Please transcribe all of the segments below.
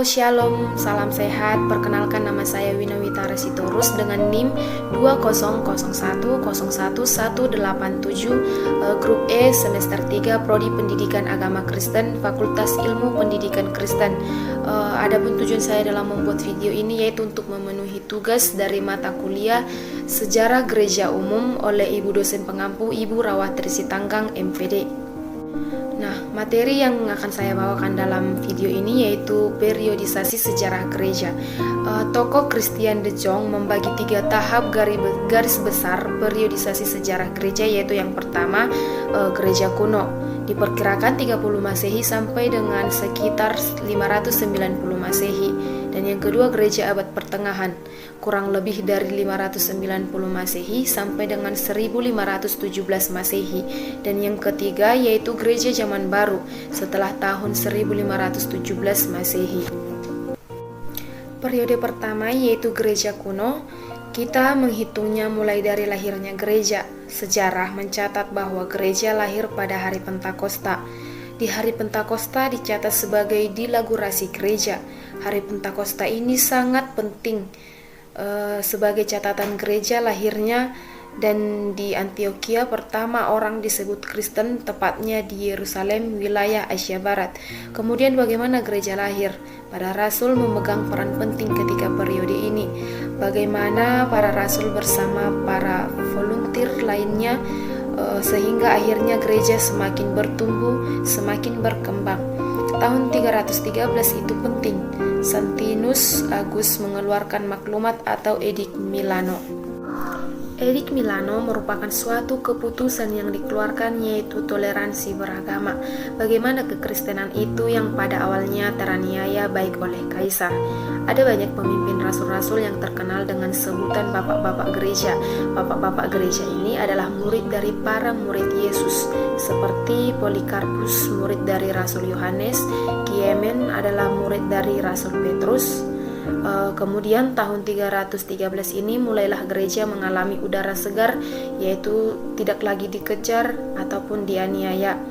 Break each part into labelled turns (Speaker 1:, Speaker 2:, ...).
Speaker 1: Halo Shalom, salam sehat. Perkenalkan nama saya Winawita Resitorus dengan NIM 20010111887, Grup E semester 3 Prodi Pendidikan Agama Kristen, Fakultas Ilmu Pendidikan Kristen. Adapun tujuan saya dalam membuat video ini yaitu untuk memenuhi tugas dari mata kuliah Sejarah Gereja Umum oleh Ibu dosen pengampu Ibu Rawatri Sitanggang MPD. Nah, materi yang akan saya bawakan dalam video ini yaitu periodisasi sejarah gereja. Tokoh Christian de Jong membagi 3 tahap garis besar periodisasi sejarah gereja, yaitu yang pertama gereja kuno, diperkirakan 30 Masehi sampai dengan sekitar 590 Masehi. Dan yang kedua gereja abad pertengahan, kurang lebih dari 590 Masehi sampai dengan 1517 Masehi. Dan yang ketiga yaitu gereja zaman baru setelah tahun 1517 Masehi. Periode pertama yaitu gereja kuno, kita menghitungnya mulai dari lahirnya gereja. Sejarah mencatat bahwa gereja lahir pada hari Pentakosta. Di hari Pentakosta dicatat sebagai dilaugurasi gereja. Hari Pentakosta ini sangat penting sebagai catatan gereja lahirnya, dan di Antioquia pertama orang disebut Kristen, tepatnya di Yerusalem, wilayah Asia Barat. Kemudian bagaimana gereja lahir? Para rasul memegang peran penting ketika periode ini. Bagaimana para rasul bersama para volunteer lainnya sehingga akhirnya gereja semakin bertumbuh, semakin berkembang. Tahun 313 itu penting. Santinus Agus mengeluarkan maklumat atau Edik Milano. Edik Milano merupakan suatu keputusan yang dikeluarkan yaitu toleransi beragama. Bagaimana kekristenan itu yang pada awalnya teraniaya baik oleh kaisar. Ada banyak pemimpin rasul-rasul yang terkenal dengan sebutan bapak-bapak gereja. Bapak-bapak gereja ini adalah murid dari para murid Yesus, seperti Polikarpus, murid dari Rasul Yohanes, Kiemen adalah murid dari Rasul Petrus. Kemudian tahun 313 ini mulailah gereja mengalami udara segar, yaitu tidak lagi dikejar ataupun dianiaya.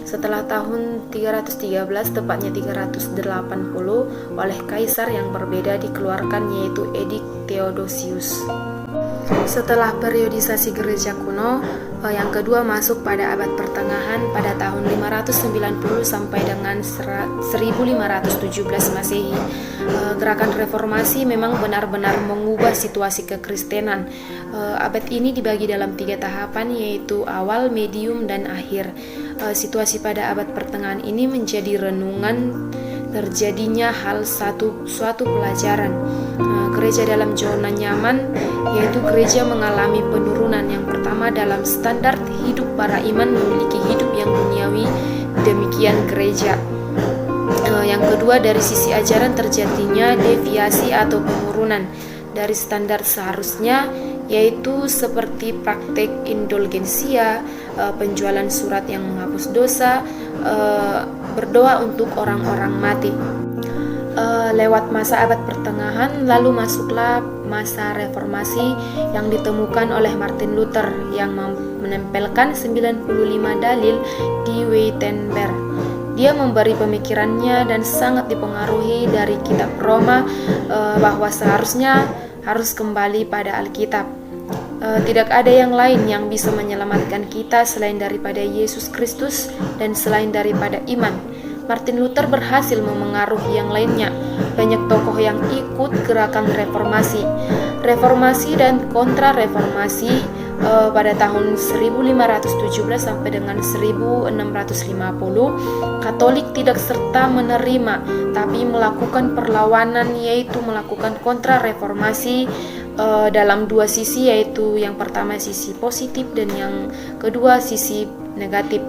Speaker 1: Setelah tahun 313, tepatnya 380, oleh kaisar yang berbeda dikeluarkan yaitu Edik Theodosius. Setelah periodisasi gereja kuno, yang kedua masuk pada abad pertengahan pada tahun 590 sampai dengan 1517 Masehi. Gerakan reformasi memang benar-benar mengubah situasi kekristenan. Abad ini dibagi dalam 3 tahapan yaitu awal, medium, dan akhir. Situasi pada abad pertengahan ini menjadi renungan terjadinya suatu pelajaran. Gereja dalam zona nyaman, yaitu gereja mengalami penurunan. Yang pertama dalam standar hidup para iman memiliki hidup yang duniawi, demikian gereja. Yang kedua dari sisi ajaran terjadinya deviasi atau penurunan dari standar seharusnya, yaitu seperti praktek indulgensia, penjualan surat yang menghapus dosa, berdoa untuk orang-orang mati. Lewat masa abad pertengahan, lalu masuklah masa reformasi yang ditemukan oleh Martin Luther yang menempelkan 95 dalil di Wittenberg. Dia memberi pemikirannya dan sangat dipengaruhi dari kitab Roma bahwa seharusnya harus kembali pada Alkitab. Tidak ada yang lain yang bisa menyelamatkan kita selain daripada Yesus Kristus dan selain daripada iman. Martin Luther berhasil memengaruhi yang lainnya. Banyak tokoh yang ikut gerakan reformasi. Reformasi dan kontra-reformasi pada tahun 1517 sampai dengan 1650, Katolik tidak serta menerima, tapi melakukan perlawanan, yaitu melakukan kontra-reformasi dalam 2 sisi, yaitu yang pertama sisi positif dan yang kedua sisi negatif.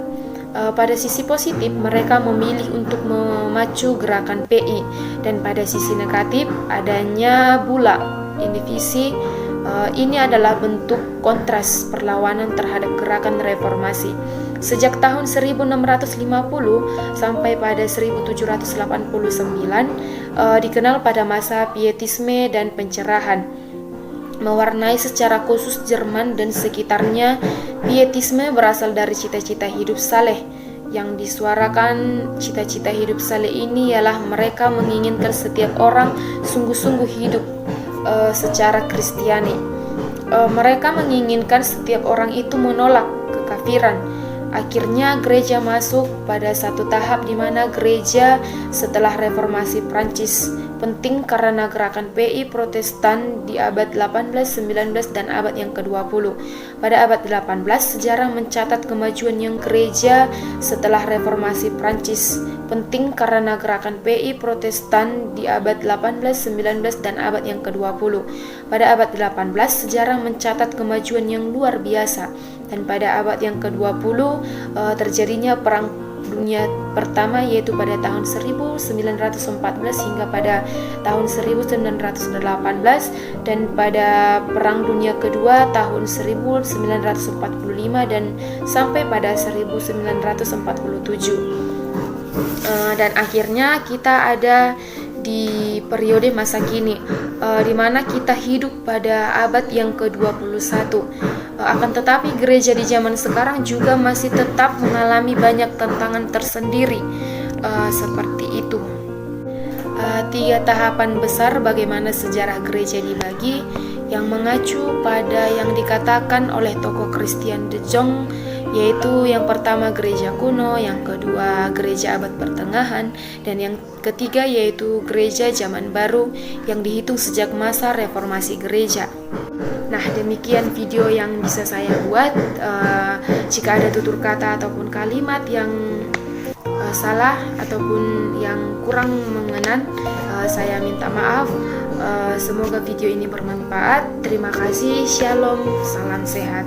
Speaker 1: Pada sisi positif, mereka memilih untuk memacu gerakan PI, dan pada sisi negatif adanya bula indivisi. Ini adalah bentuk kontras perlawanan terhadap gerakan reformasi. Sejak tahun 1650 sampai pada 1789 dikenal pada masa pietisme dan pencerahan. Mewarnai secara khusus Jerman dan sekitarnya, pietisme berasal dari cita-cita hidup saleh yang disuarakan cita-cita hidup Saleh ini ialah mereka menginginkan setiap orang sungguh-sungguh hidup secara Kristiani. Mereka menginginkan setiap orang itu menolak kekafiran. Akhirnya gereja masuk pada satu tahap di mana gereja setelah reformasi Prancis penting karena gerakan PI Protestan di abad 18, 19, dan abad yang ke-20. Pada abad 18, sejarah mencatat kemajuan yang gereja setelah reformasi Prancis penting karena gerakan PI Protestan di abad 18, 19, dan abad yang ke-20. Pada abad 18, sejarah mencatat kemajuan yang luar biasa, dan pada abad yang ke-20 terjadinya Perang Dunia Pertama, yaitu pada tahun 1914 hingga pada tahun 1918, dan pada Perang Dunia Kedua tahun 1945 dan sampai pada 1947. Dan akhirnya kita ada di periode masa kini, di mana kita hidup pada abad yang ke-21. Akan tetapi gereja di zaman sekarang juga masih tetap mengalami banyak tantangan tersendiri, seperti itu. 3 tahapan besar bagaimana sejarah gereja dibagi, yang mengacu pada yang dikatakan oleh tokoh Christian de Jong, yaitu yang pertama gereja kuno, yang kedua gereja abad pertengahan, dan yang ketiga yaitu gereja zaman baru yang dihitung sejak masa reformasi gereja. Nah, demikian video yang bisa saya buat. Jika ada tutur kata ataupun kalimat yang salah ataupun yang kurang mengenan, saya minta maaf. Semoga video ini bermanfaat. Terima kasih. Shalom, salam sehat.